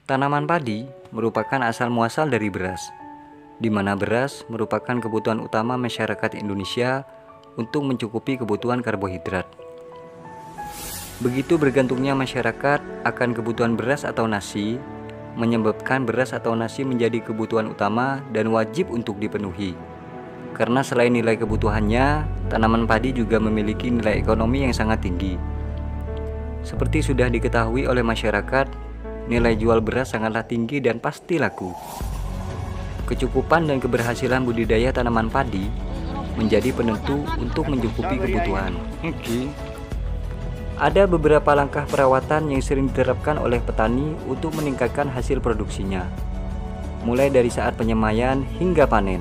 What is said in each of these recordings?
Tanaman padi merupakan asal muasal dari beras, di mana beras merupakan kebutuhan utama masyarakat Indonesia untuk mencukupi kebutuhan karbohidrat. Begitu bergantungnya masyarakat akan kebutuhan beras atau nasi, menyebabkan beras atau nasi menjadi kebutuhan utama dan wajib untuk dipenuhi. Karena selain nilai kebutuhannya, tanaman padi juga memiliki nilai ekonomi yang sangat tinggi. Seperti sudah diketahui oleh masyarakat, nilai jual beras sangatlah tinggi dan pasti laku. Kecukupan dan keberhasilan budidaya tanaman padi menjadi penentu untuk mencukupi kebutuhan. Ada beberapa langkah perawatan yang sering diterapkan oleh petani untuk meningkatkan hasil produksinya, mulai dari saat penyemaian hingga panen.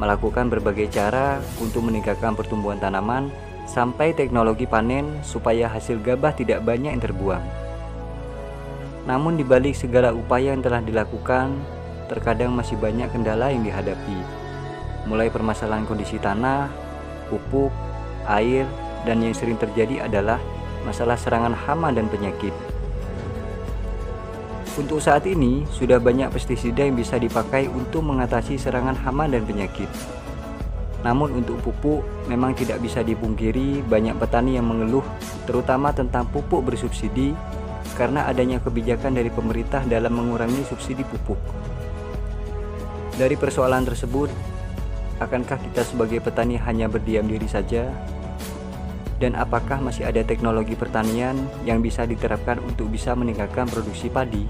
Melakukan berbagai cara untuk meningkatkan pertumbuhan tanaman sampai teknologi panen supaya hasil gabah tidak banyak yang terbuang. Namun di balik segala upaya yang telah dilakukan, terkadang masih banyak kendala yang dihadapi, mulai permasalahan kondisi tanah, pupuk, air, dan yang sering terjadi adalah masalah serangan hama dan penyakit. Untuk saat ini, sudah banyak pestisida yang bisa dipakai untuk mengatasi serangan hama dan penyakit. Namun untuk pupuk, memang tidak bisa dipungkiri banyak petani yang mengeluh terutama tentang pupuk bersubsidi karena adanya kebijakan dari pemerintah dalam mengurangi subsidi pupuk. Dari persoalan tersebut, akankah kita sebagai petani hanya berdiam diri saja? Dan apakah masih ada teknologi pertanian yang bisa diterapkan untuk bisa meningkatkan produksi padi?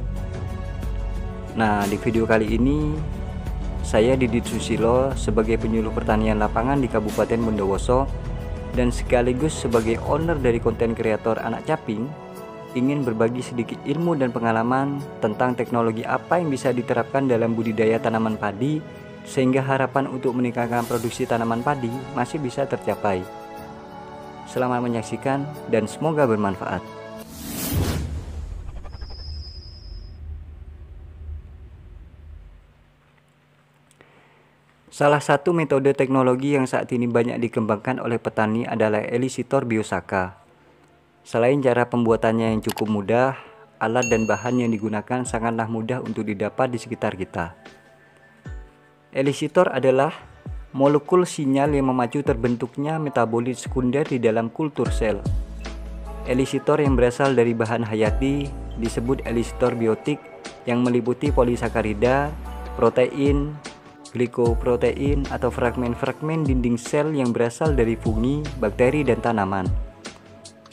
Nah, di video kali ini saya Didit Susilo sebagai penyuluh pertanian lapangan di Kabupaten Bondowoso dan sekaligus sebagai owner dari konten kreator Anak Caping ingin berbagi sedikit ilmu dan pengalaman tentang teknologi apa yang bisa diterapkan dalam budidaya tanaman padi sehingga harapan untuk meningkatkan produksi tanaman padi masih bisa tercapai. Selamat menyaksikan dan semoga bermanfaat. Salah satu metode teknologi yang saat ini banyak dikembangkan oleh petani adalah Elisitor Biosaka. Selain cara pembuatannya yang cukup mudah, alat dan bahan yang digunakan sangatlah mudah untuk didapat di sekitar kita. Elisitor adalah molekul sinyal yang memacu terbentuknya metabolit sekunder di dalam kultur sel. Elisitor yang berasal dari bahan hayati disebut elisitor biotik yang meliputi polisakarida, protein, glikoprotein atau fragmen-fragmen dinding sel yang berasal dari fungi, bakteri, dan tanaman.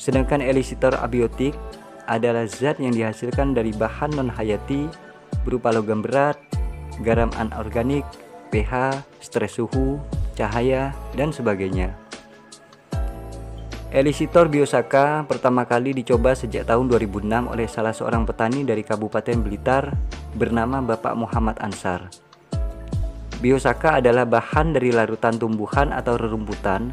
Sedangkan elisitor abiotik adalah zat yang dihasilkan dari bahan non-hayati berupa logam berat, garam anorganik, pH, stres suhu, cahaya, dan sebagainya. Elisitor Biosaka pertama kali dicoba sejak tahun 2006 oleh salah seorang petani dari Kabupaten Blitar bernama Bapak Muhammad Ansar. Biosaka adalah bahan dari larutan tumbuhan atau rerumputan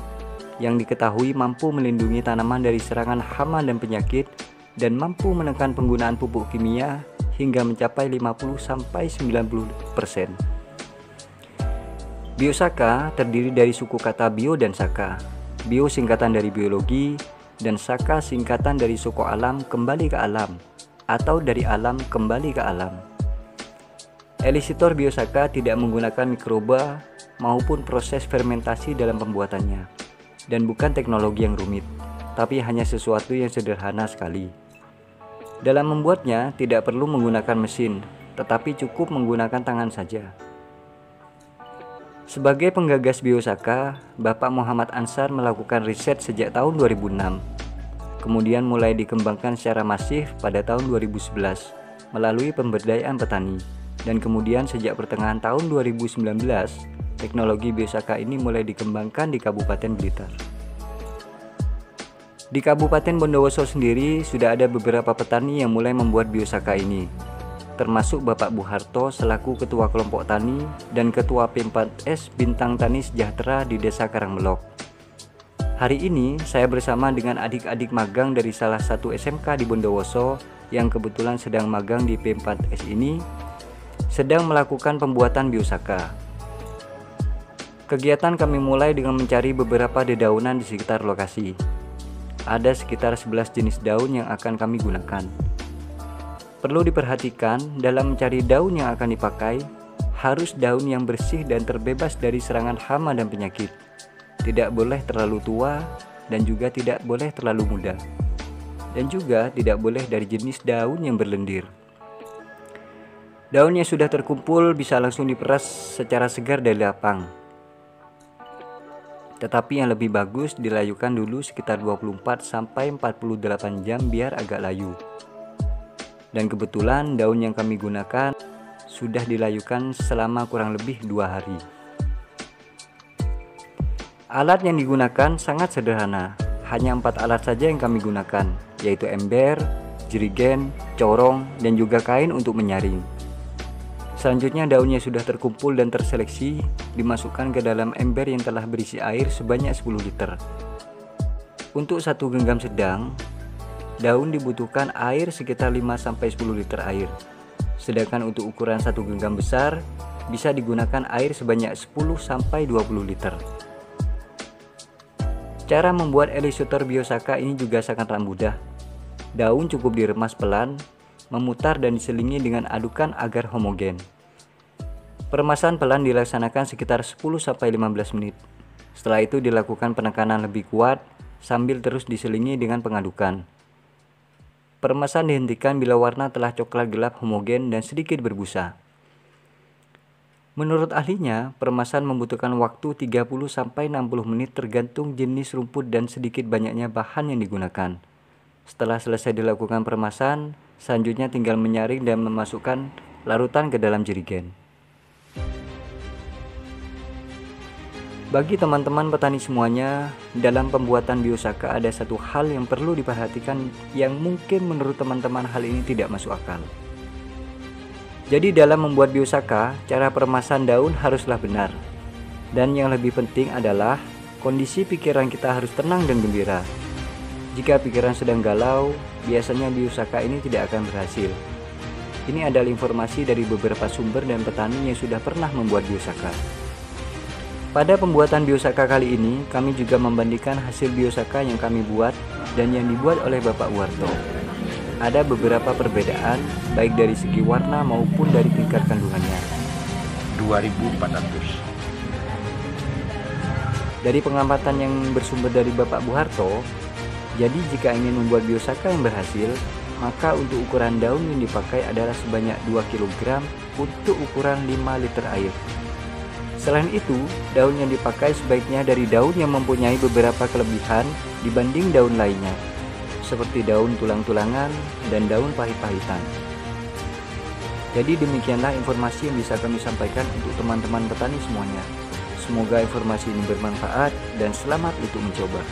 yang diketahui mampu melindungi tanaman dari serangan hama dan penyakit dan mampu menekan penggunaan pupuk kimia hingga mencapai 50-90%. Biosaka terdiri dari suku kata bio dan saka. Bio singkatan dari biologi dan saka singkatan dari suku alam kembali ke alam atau dari alam kembali ke alam. Elisitor Biosaka tidak menggunakan mikroba maupun proses fermentasi dalam pembuatannya dan bukan teknologi yang rumit, tapi hanya sesuatu yang sederhana sekali. Dalam membuatnya tidak perlu menggunakan mesin, tetapi cukup menggunakan tangan saja. Sebagai penggagas Biosaka, Bapak Muhammad Ansar melakukan riset sejak tahun 2006. Kemudian mulai dikembangkan secara masif pada tahun 2011 melalui pemberdayaan petani. Dan kemudian sejak pertengahan tahun 2019, teknologi Biosaka ini mulai dikembangkan di Kabupaten Blitar. Di Kabupaten Bondowoso sendiri sudah ada beberapa petani yang mulai membuat Biosaka ini, termasuk Bapak Buharto selaku Ketua Kelompok Tani dan Ketua P4S Bintang Tani Sejahtera di Desa Karangmelok. Hari ini saya bersama dengan adik-adik magang dari salah satu SMK di Bondowoso yang kebetulan sedang magang di P4S ini, sedang melakukan pembuatan Biosaka. Kegiatan kami mulai dengan mencari beberapa dedaunan di sekitar lokasi. Ada sekitar 11 jenis daun yang akan kami gunakan. Perlu diperhatikan dalam mencari daun yang akan dipakai, harus daun yang bersih dan terbebas dari serangan hama dan penyakit. Tidak boleh terlalu tua dan juga tidak boleh terlalu muda. Dan juga tidak boleh dari jenis daun yang berlendir. Daun yang sudah terkumpul bisa langsung diperas secara segar dari lapang. Tetapi yang lebih bagus dilayukan dulu sekitar 24 sampai 48 jam biar agak layu. Dan kebetulan daun yang kami gunakan sudah dilayukan selama kurang lebih 2 hari. Alat yang digunakan sangat sederhana, hanya 4 alat saja yang kami gunakan, yaitu ember, jerigen, corong, dan juga kain untuk menyaring. Selanjutnya daunnya sudah terkumpul dan terseleksi, dimasukkan ke dalam ember yang telah berisi air sebanyak 10 liter. Untuk 1 genggam sedang, daun dibutuhkan air sekitar 5-10 liter air. Sedangkan untuk ukuran 1 genggam besar, bisa digunakan air sebanyak 10-20 liter. Cara membuat Elisioter Biosaka ini juga sangatlah mudah. Daun cukup diremas pelan, memutar dan diselingi dengan adukan agar homogen. Peremasan pelan dilaksanakan sekitar 10-15 menit. Setelah itu dilakukan penekanan lebih kuat sambil terus diselingi dengan pengadukan. Peremasan dihentikan bila warna telah coklat gelap homogen dan sedikit berbusa. Menurut ahlinya, peremasan membutuhkan waktu 30-60 menit tergantung jenis rumput dan sedikit banyaknya bahan yang digunakan. Setelah selesai dilakukan peremasan, selanjutnya tinggal menyaring dan memasukkan larutan ke dalam jerigen. Bagi teman-teman petani semuanya, dalam pembuatan Biosaka ada satu hal yang perlu diperhatikan yang mungkin menurut teman-teman hal ini tidak masuk akal. Jadi dalam membuat Biosaka, cara peremasan daun haruslah benar. Dan yang lebih penting adalah kondisi pikiran kita harus tenang dan gembira. Jika pikiran sedang galau, biasanya Biosaka ini tidak akan berhasil. Ini adalah informasi dari beberapa sumber dan petani yang sudah pernah membuat Biosaka. Pada pembuatan Biosaka kali ini, kami juga membandingkan hasil Biosaka yang kami buat dan yang dibuat oleh Bapak Warto. Ada beberapa perbedaan, baik dari segi warna maupun dari tingkat kandungannya. 2.400. Dari pengamatan yang bersumber dari Bapak Buharto, jadi jika ingin membuat Biosaka yang berhasil, maka untuk ukuran daun yang dipakai adalah sebanyak 2 kg untuk ukuran 5 liter air. Selain itu, daun yang dipakai sebaiknya dari daun yang mempunyai beberapa kelebihan dibanding daun lainnya, seperti daun tulang-tulangan dan daun pahit-pahitan. Jadi demikianlah informasi yang bisa kami sampaikan untuk teman-teman petani semuanya. Semoga informasi ini bermanfaat dan selamat untuk mencoba.